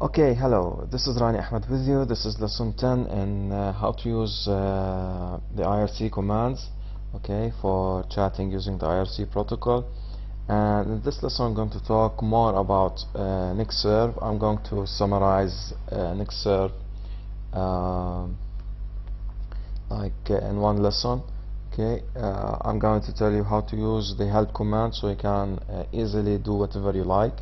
Okay, hello, this is Rani Ahmed with you. This is lesson 10 in how to use the IRC commands, okay, for chatting using the IRC protocol. And in this lesson I'm going to talk more about Nickserv. I'm going to summarize Nickserv in one lesson. Okay, I'm going to tell you how to use the help command so you can easily do whatever you like.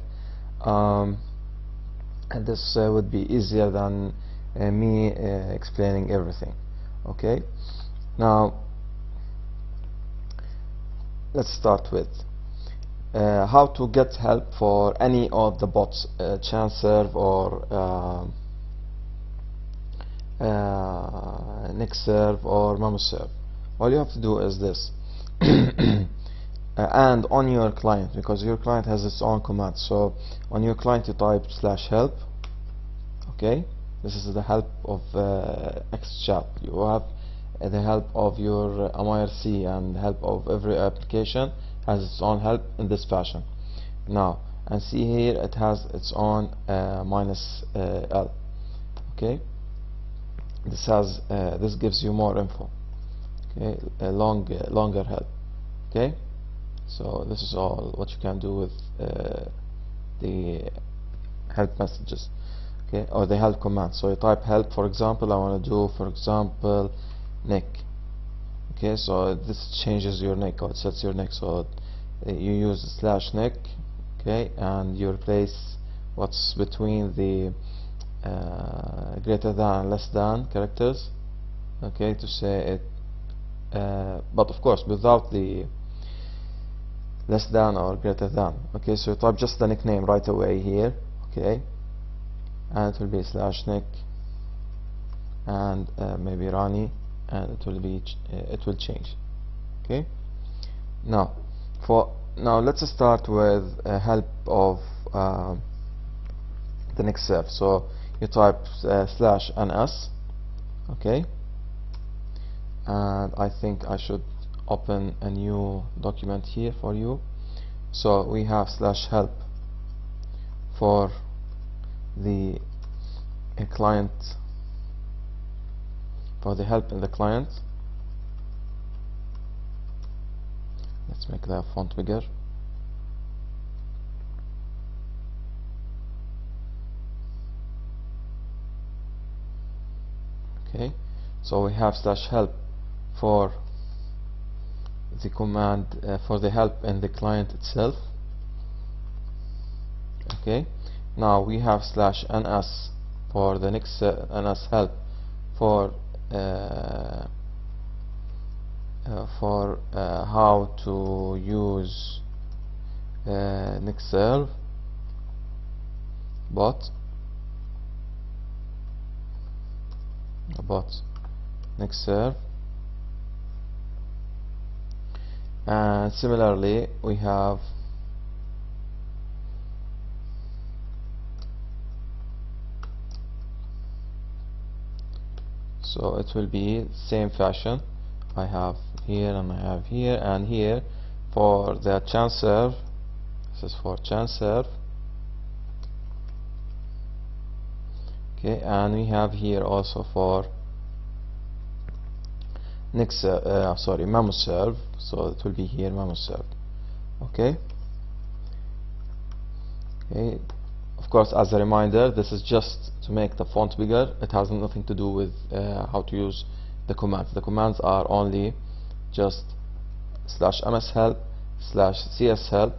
And this would be easier than me explaining everything. Okay, now let's start with how to get help for any of the bots, Nickserv or Nickserv or Nickserv. All you have to do is this. And on your client, because your client has its own command, so on your client you type /help. okay, this is the help of XChat. You have the help of your IRC, and help of every application has its own help in this fashion. Now, and see here it has its own -L. okay, this gives you more info. Okay, a longer help. Okay, so this is all what you can do with the help messages, okay, or the help command. So you type help, for example, I want to do, for example, Nick. Okay, so this changes your Nick, or it sets your Nick. So you use /Nick, okay, and you replace what's between the greater than and less than characters, okay, to say it, but of course without the less than or greater than. Okay, so you type just the nickname right away here, okay, and it will be /Nick and maybe Rani, and it will be it will change. Okay, now let's start with help of the Nickserv. So you type /ns, okay, and I think I should open a new document here for you. So we have /help for the client, for the help in the client. Let's make the font bigger. Okay, so we have /help for the command for the help in the client itself. Okay, now we have /ns for the next ns help for how to use Nickserv bot Nickserv. And similarly we have so it will be same fashion. I have here and I have here, and here for the Nickserv, this is for Nickserv, okay, and we have here also for Nickserv, so it will be here Nickserv. Okay, of course, as a reminder, this is just to make the font bigger. It has nothing to do with how to use the commands. The commands are only just /mshelp, /cshelp,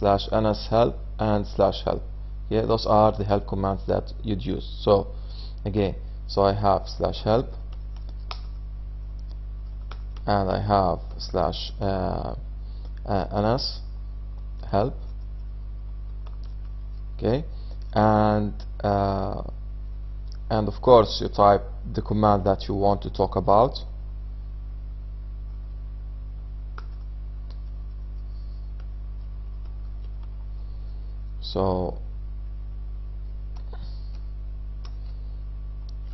/nshelp, and /help. Yeah, those are the help commands that you'd use. So again, so I have /help, and I have /ns help, okay, and of course you type the command that you want to talk about. So,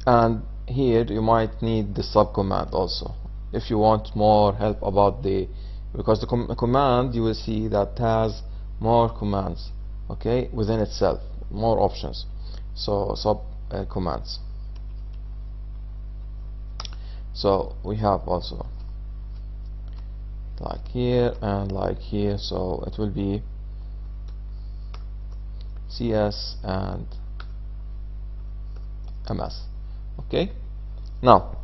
and here you might need the subcommand also if you want more help about the, because the command, you will see that has more commands, okay, within itself, more options. so sub commands. So we have also like here and like here, so it will be CS and MS. Okay, now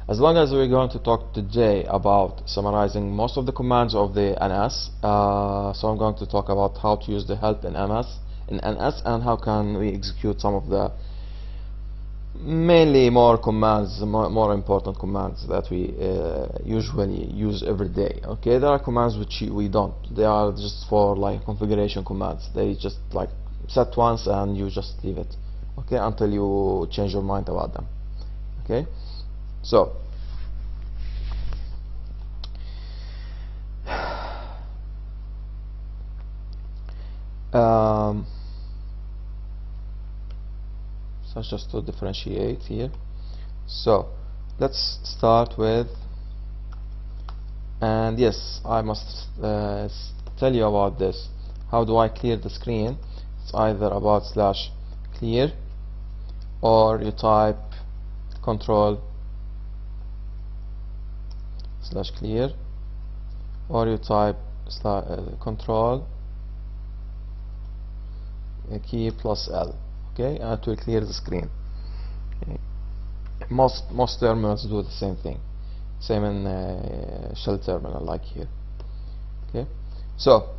as long as we're going to talk today about summarizing most of the commands of the NS, so I'm going to talk about how to use the help in NS and how can we execute some of the mainly more commands, more important commands that we usually use every day. Okay, there are commands which we don't. They are just for like configuration commands. They just like set once and you just leave it. Okay, until you change your mind about them. Okay, so so just to differentiate here, so let's start with, and yes, I must tell you about this. How do I clear the screen? It's either about /clear, or you type control/clear, or you type control key plus L. Okay, and it will clear the screen. Okay. Most terminals do the same thing, same in shell terminal like here. Okay, so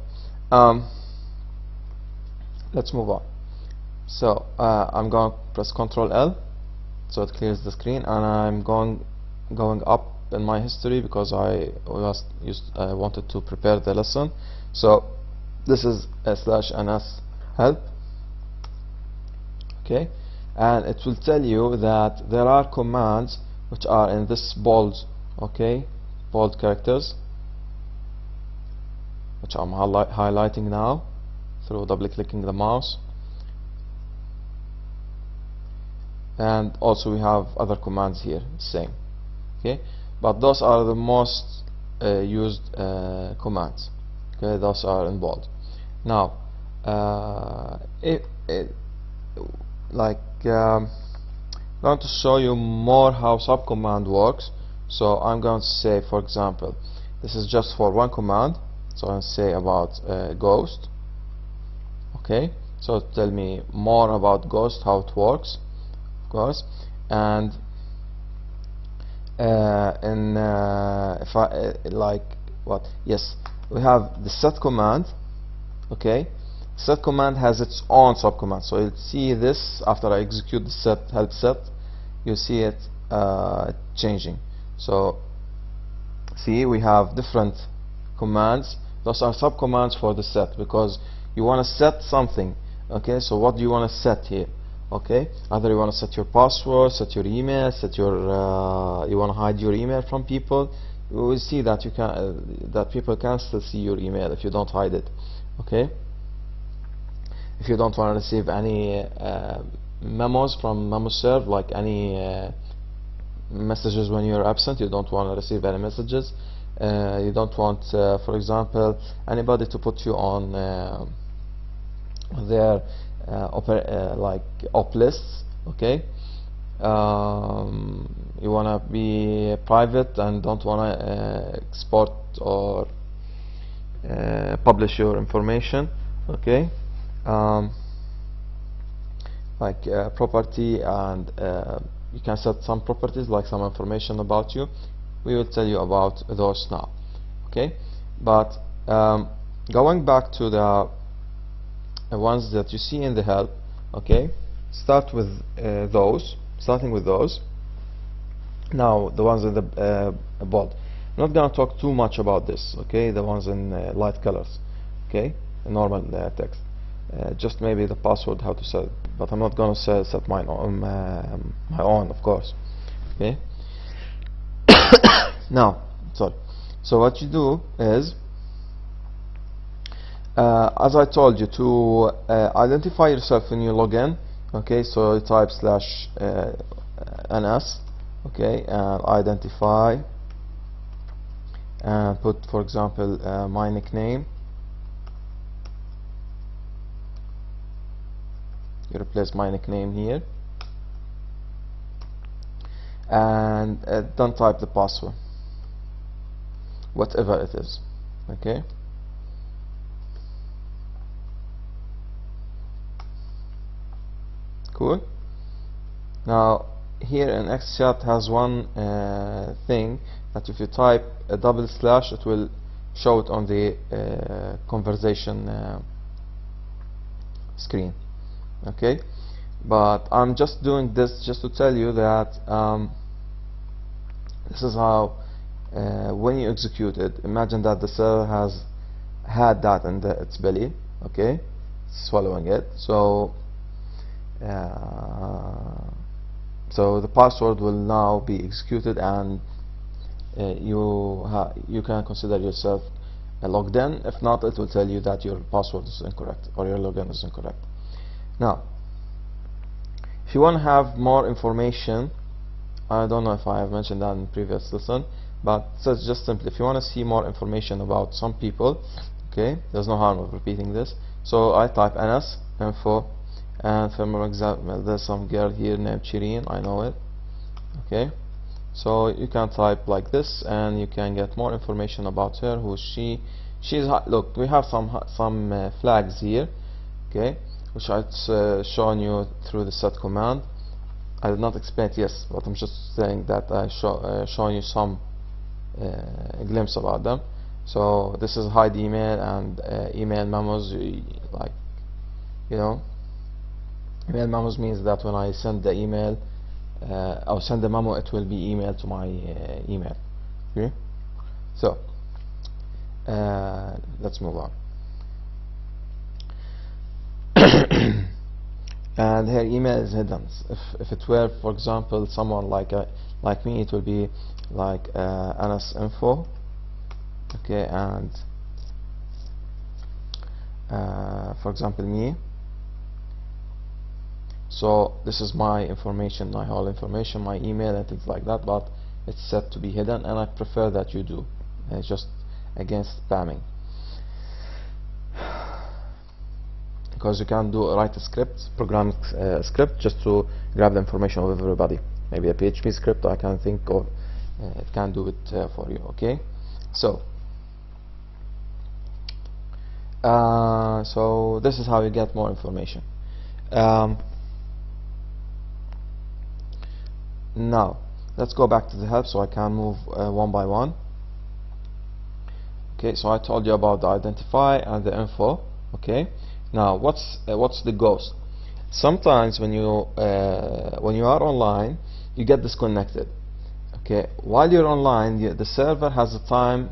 let's move on. So I'm going to press Ctrl L, so it clears the screen, and I'm going up in my history because I wanted to prepare the lesson. So this is /ns help. Okay, and it will tell you that there are commands which are in this bold, okay, bold characters, which I'm highlighting now through double clicking the mouse. And also we have other commands here, same. Okay, but those are the most used commands. Okay, those are in bold. Now I'm going to show you more how subcommand works. So I'm going to say, for example, this is just for one command, so I'll say about ghost. Okay, so tell me more about ghost, how it works, of course. And if I yes, we have the set command. Okay, set command has its own subcommand, so you'll see this after I execute the set help set, you see it changing. So see, we have different commands. Those are subcommands for the set because you want to set something. Okay, so what do you want to set here? Okay, either you want to set your password, set your email, set your you want to hide your email from people. You will see that you can that people can still see your email if you don't hide it. Okay, if you don't want to receive any memos from Nickserv, like any messages when you're absent, you don't want to receive any messages. You don't want, for example, anybody to put you on their op lists. Okay, you want to be private and don't want to export or publish your information. Okay, property, and you can set some properties like some information about you. We will tell you about those now. Okay, but going back to the ones that you see in the help. Okay, start with starting with those. Now the ones in the bold, I'm not going to talk too much about this. Okay, the ones in light colors. Okay, normal text, just maybe the password, how to set it, but I'm not going to set mine on my own, of course. Okay. Now, sorry. So what you do is, as I told you, to identify yourself when you log in. Okay, so you type /ns. Okay, and identify, and put, for example, my nickname. you replace my nickname here, and don't type the password, whatever it is. Okay, cool. Now here in XChat has one thing, that if you type a double slash, it will show it on the conversation screen. Okay, but I'm just doing this just to tell you that this is how when you execute it, imagine that the server has had that in its belly, okay, swallowing it, so so the password will now be executed, and you can consider yourself logged in. If not, it will tell you that your password is incorrect or your login is incorrect. Now, if you want to have more information, I don't know if I have mentioned that in previous lesson, but so just simply, if you want to see more information about some people, okay, there's no harm of repeating this. So I type NS info, and for example, there's some girl here named Shireen, I know it. Okay, so you can type like this, and you can get more information about her. Who is she? She's look, we have some flags here, okay, which I've shown you through the set command. I did not explain it, yes, but I'm just saying that I showing you some glimpse about them. So this is hide email and email memos, like, you know, email memos means that when I send the email or send the memo, it will be emailed to my email. Okay, so let's move on. And her email is hidden. If it were, for example, someone like me, it will be like Anas info, okay, and for example me. So this is my information, my whole information, my email and things like that, but it's set to be hidden, and I prefer that you do, just against spamming, because you can write a script, program script, just to grab the information of everybody. Maybe a PHP script I can think of, it can do it for you. Okay, so so this is how you get more information. Now let's go back to the help, so I can move one by one. Okay, so I told you about the identify and the info. Okay, now what's the ghost? Sometimes when you are online, you get disconnected. Okay, while you're online, the server has a time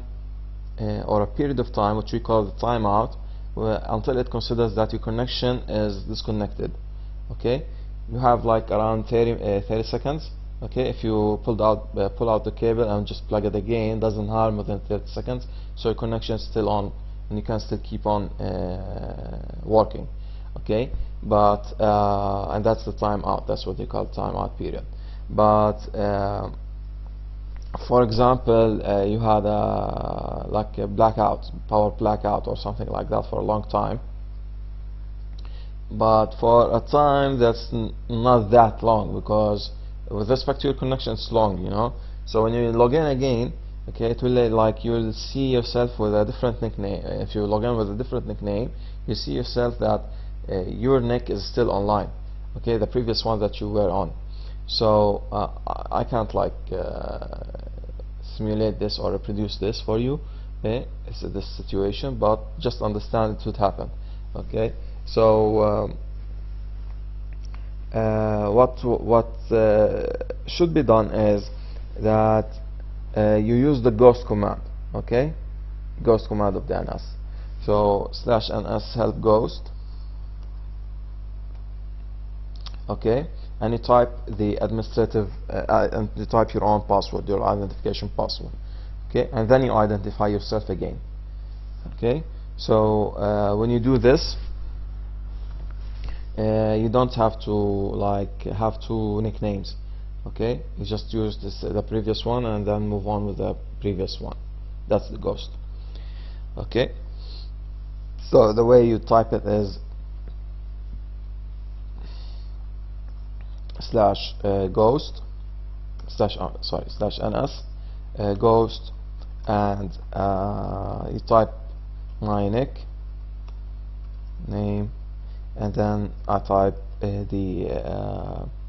or a period of time, which we call the timeout, until it considers that your connection is disconnected. Okay, you have like around 30 seconds. Okay, if you pull out the cable and just plug it again, doesn't harm within 30 seconds, so your connection is still on and you can still keep on working. Okay, but and that's the timeout, that's what they call timeout period. But for example, you had like a blackout, power blackout or something like that for a long time, but for a time that's not that long, because with respect to your connection it's long, you know. So when you log in again, okay, it will like you'll see yourself with a different nickname. If you log in with a different nickname, you see yourself that your nick is still online, okay, the previous one that you were on. So I can't like simulate this or reproduce this for you, okay, it's this situation, but just understand it would happen. Okay, so what should be done is that you use the ghost command. Okay, ghost command of the NS. So /ns help ghost. Okay, and you type the administrative and you type your own password, your identification password. Okay, and then you identify yourself again. Okay, so when you do this, you don't have to like have two nicknames. Okay, you just use this the previous one and then move on with the previous one. That's the ghost. Okay, so the way you type it is slash ghost slash slash ns ghost, and you type my nick name, and then I type the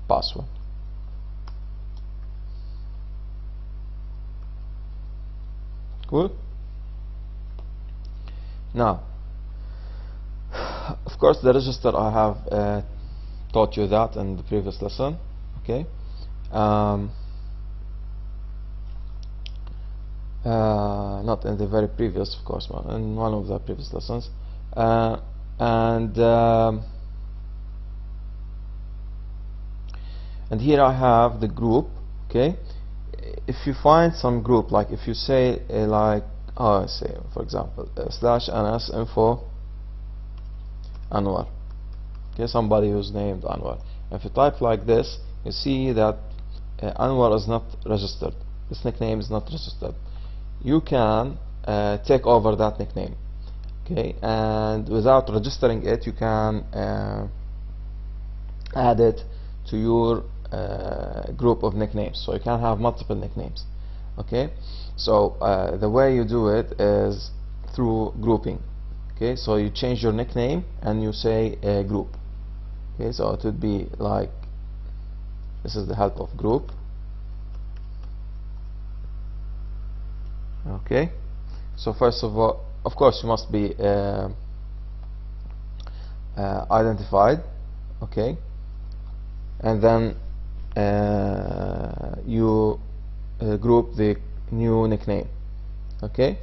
password. Cool. Now, of course, the register, I have taught you that in the previous lesson. Okay. Not in the very previous, of course, but in one of the previous lessons. And here I have the group. Okay. If you find some group, like if you say say for example slash ns info Anwar, okay, somebody who's named Anwar. If you type like this, you see that Anwar is not registered. This nickname is not registered. You can take over that nickname, okay, and without registering it, you can add it to your group of nicknames, so you can have multiple nicknames. Okay, so the way you do it is through grouping. Okay, so you change your nickname and you say a group. Okay, so it would be like, this is the help of group. Okay, so first of all, of course, you must be identified. Okay, and then you group the new nickname. Okay,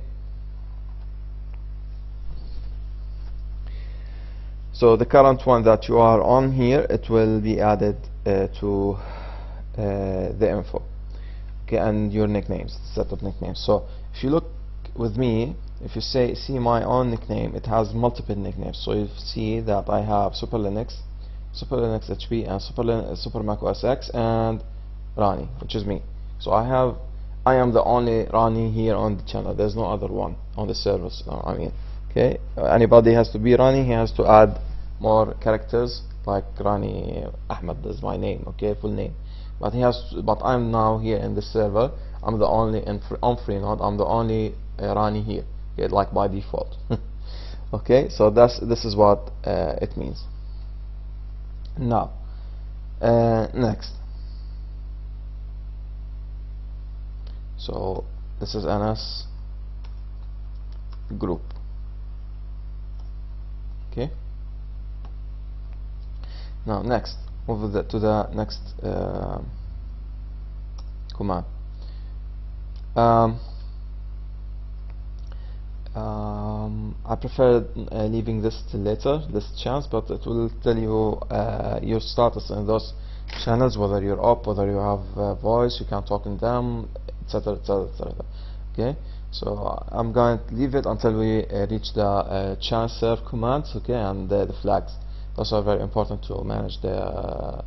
so the current one that you are on here, it will be added to the info. Okay, and your nicknames, set of nicknames. So if you look with me, if you see my own nickname, it has multiple nicknames. So you see that I have Super Linux, Super Linux HP, and Super Mac OS X, and Rani, which is me. So I am the only Rani here on the channel. There's no other one on the service. I mean, okay, anybody has to be Rani, he has to add more characters, like Rani Ahmed is my name, okay, full name. But I'm now here in the server. I'm the only on Freenode. I'm the only Rani here, okay, like by default. Okay, so this is what it means. Now, next. So this is NS group. Okay. Now next, move to the next command. I prefer leaving this till later, this chance, but it will tell you your status in those channels, whether you're up, whether you have voice, you can talk in them, etc, etc, etc. Okay, so I'm going to leave it until we reach the Nickserv commands, okay, and the flags. Those are very important to manage the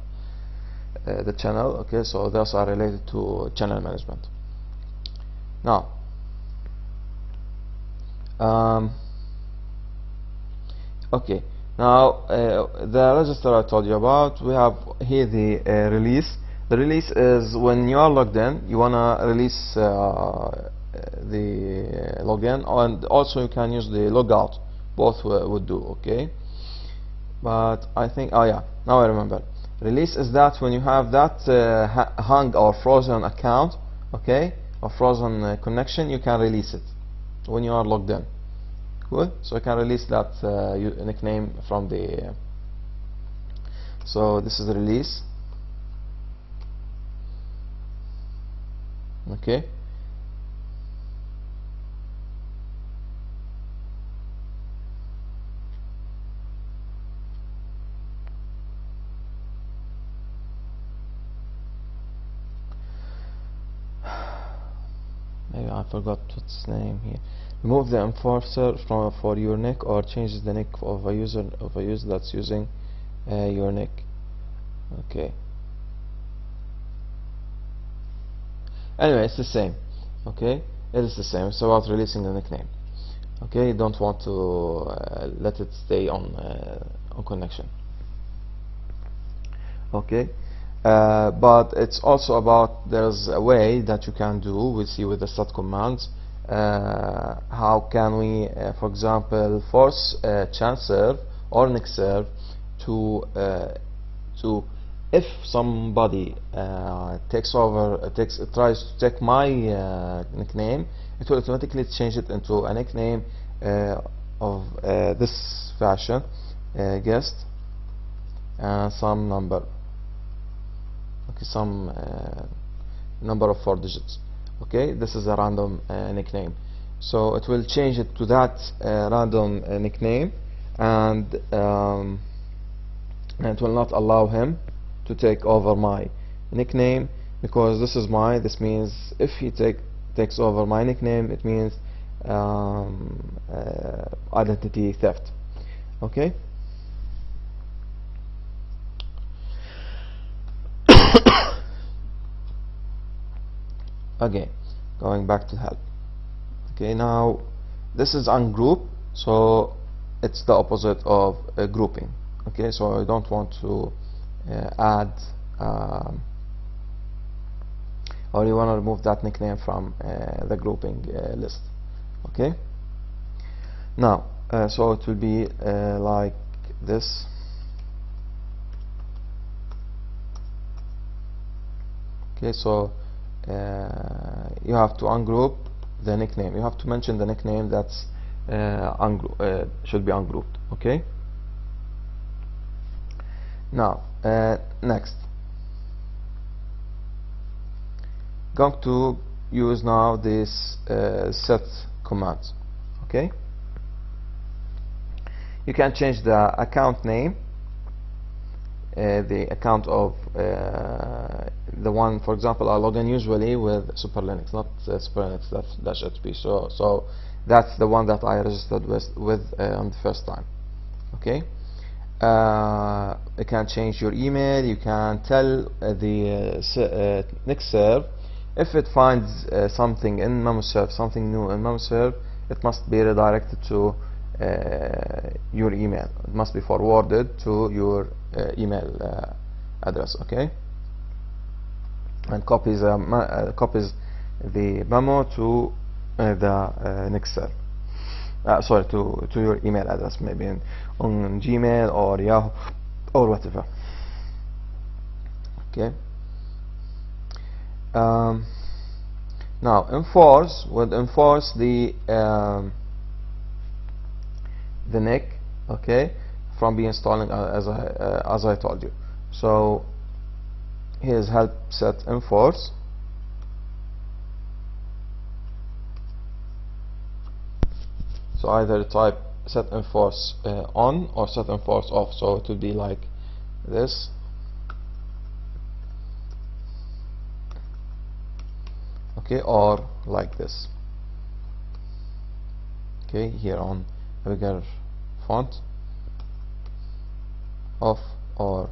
channel. Okay, so those are related to channel management. Now, okay, now the register I told you about, we have here the release. The release is when you are logged in, you wanna release the login, and also you can use the logout. Both would do. Okay, but I think, oh yeah, now I remember. Release is that when you have that hung or frozen account, okay, or frozen connection, you can release it when you are logged in. Cool. So you can release that nickname from the. So this is the release. Okay. Maybe I forgot what's name here. Remove the enforcer for your nick, or change the nick of a user that's using your nick. Okay. Anyway, it's the same. Okay, it is the same. It's about releasing the nickname. Okay, you don't want to let it stay on connection. Okay, but it's also about, there's a way that you can do, we'll see with the stat commands, how can we, for example, force Nickserv or Nickserv to if somebody tries to take my nickname, it will automatically change it into a nickname of this fashion, guest, some number, okay, some number of 4 digits. Okay, this is a random nickname, so it will change it to that random nickname, and it will not allow him to take over my nickname, because this is this means if he takes over my nickname, it means identity theft. Okay. Again, going back to help. Okay, now this is ungroup, so it's the opposite of grouping. Okay, so I don't want to add or you want to remove that nickname from the grouping list. Okay, now so it will be like this. Okay, so you have to ungroup the nickname. You have to mention the nickname that's should be ungrouped. Okay. Now next, going to use now this set commands. Okay. You can change the account name, the account of the one, for example, I log in usually with Super Linux, not Super Linux -HP. So that's the one that I registered with on the first time. Okay. You can change your email. You can tell the Nickserv if it finds something in MemoServe, something new in MemoServe, it must be redirected to your email. It must be forwarded to your email address. Okay, and copies the memo to the Nickserv. Sorry, to your email address, maybe on Gmail or Yahoo or whatever. Okay. Now enforce would enforce the nick, okay, from be installing as I told you. So here's help set enforce. So either type set enforce on or set enforce off. So it will be like this. Okay, or like this. Okay, here on a bigger font, off or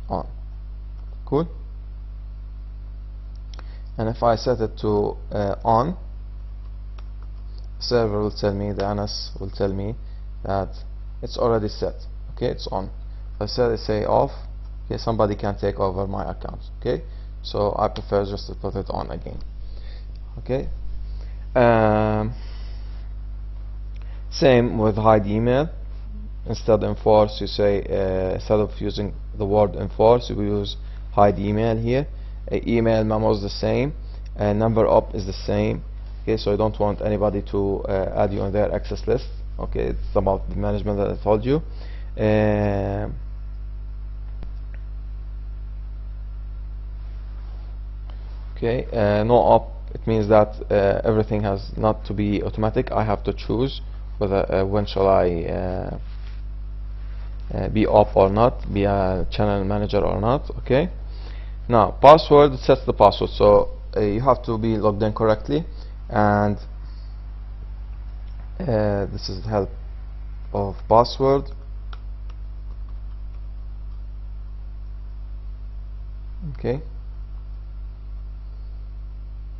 on. Cool. And if I set it to on, server will tell me, the NS will tell me that it's already set. Okay, it's on. If I say off, okay, somebody can take over my account. Okay, so I prefer just to put it on again. Okay. Same with hide email. Instead of enforce, you say instead of using the word enforce, you use hide email here. Email memo is the same, number up is the same. Okay, so you don't want anybody to add you on their access list. Okay, it's about the management that I told you. Okay, no up, it means that everything has not to be automatic. I have to choose whether when shall I be off or not, be a channel manager or not. Okay. Now password sets the password, so you have to be logged in correctly, and this is the help of password. Okay.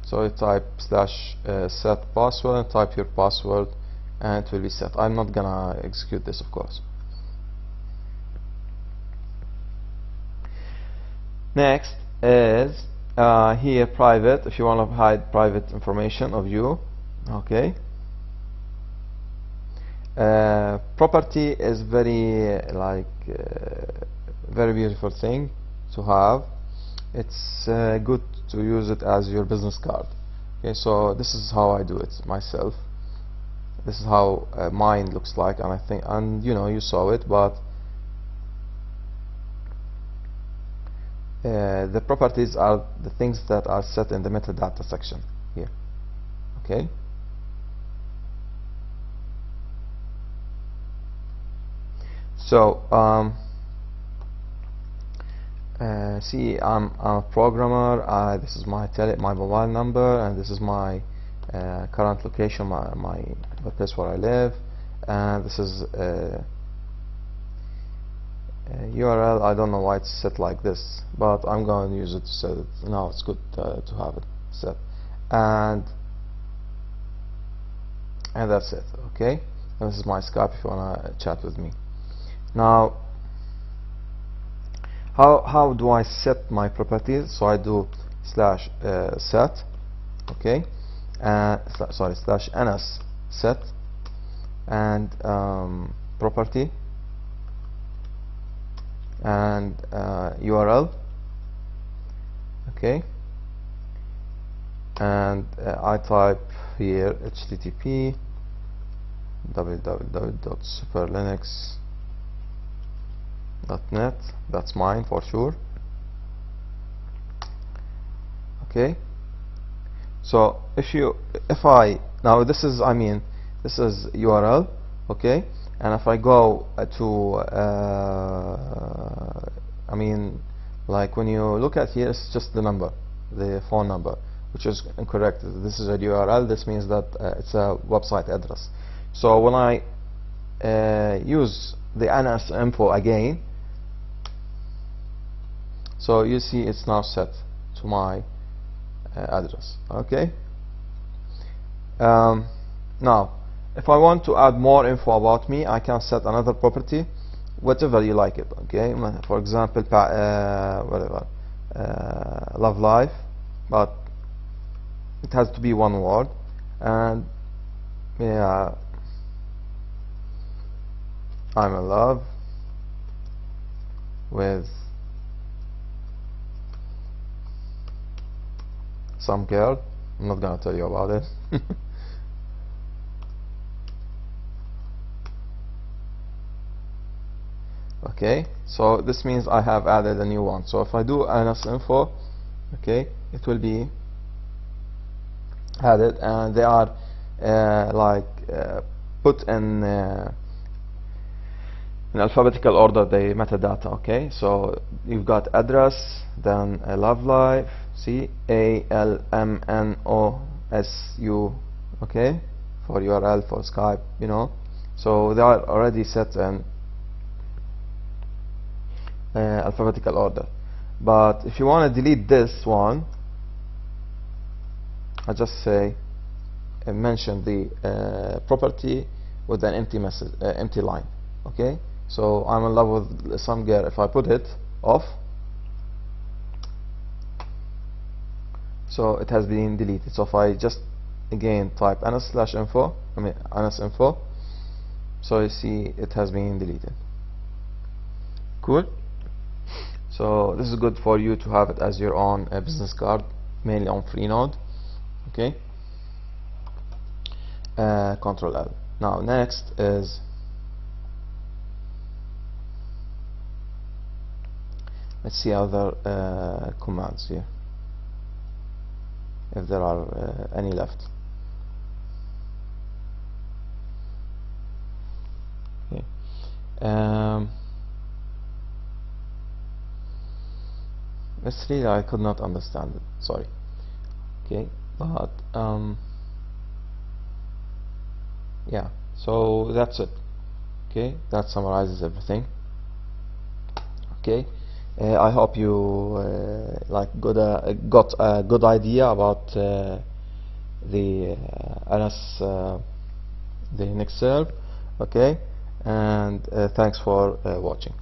So you type /set password and type your password, and it will be set. I'm not gonna execute this, of course. Next is here private, if you want to hide private information of you. Okay. Property is very very beautiful thing to have. It's good to use it as your business card. Okay, so this is how I do it myself. This is how mine looks like, and I think, and you know, you saw it, but the properties are the things that are set in the metadata section here. Okay. So see, I'm a programmer. This is my mobile number, and this is my current location, the place where I live, and this is URL. I don't know why it's set like this, but I'm going to use it to set it. Now it's good to have it set, and that's it. Okay, and this is my Skype if you want to chat with me. Now, how do I set my properties? So I do slash set, okay, sorry, slash ns set, and property, and URL, okay, and I type here http www.superlinux.net. That's mine for sure. Okay, so if I now, this is, I mean, this is URL, okay, and if I go to I mean, like when you look at here, it's just the number, the phone number, which is incorrect. This is a URL. This means that it's a website address. So when I use the NS info again, so you see it's now set to my address. Okay. Now, if I want to add more info about me, I can set another property, whatever you like it. Okay. For example, whatever, love life, but it has to be one word, and yeah, I'm in love with some girl. I'm not gonna tell you about it. Okay, so this means I have added a new one. So if I do ns info, okay, it will be added, and they are put in alphabetical order, the metadata. Okay, so you've got address, then love life, see, ALMNOSU, okay, for URL, for Skype, you know. So they are already set in alphabetical order. But if you want to delete this one, I just say mention the property with an empty message, empty line. Okay, so I'm in love with some girl. If I put it off, so it has been deleted. So if I just again type ns/info, I mean ns/info, so you see it has been deleted. Cool. So this is good for you to have it as your own business card, mainly on Freenode. Okay. Control L. Now next is, let's see other commands here, if there are any left. Okay. This really I could not understand it. Sorry. Okay, but yeah. So that's it. Okay, that summarizes everything. Okay. I hope you got a good idea about the NS, the Nickserv. Okay, and thanks for watching.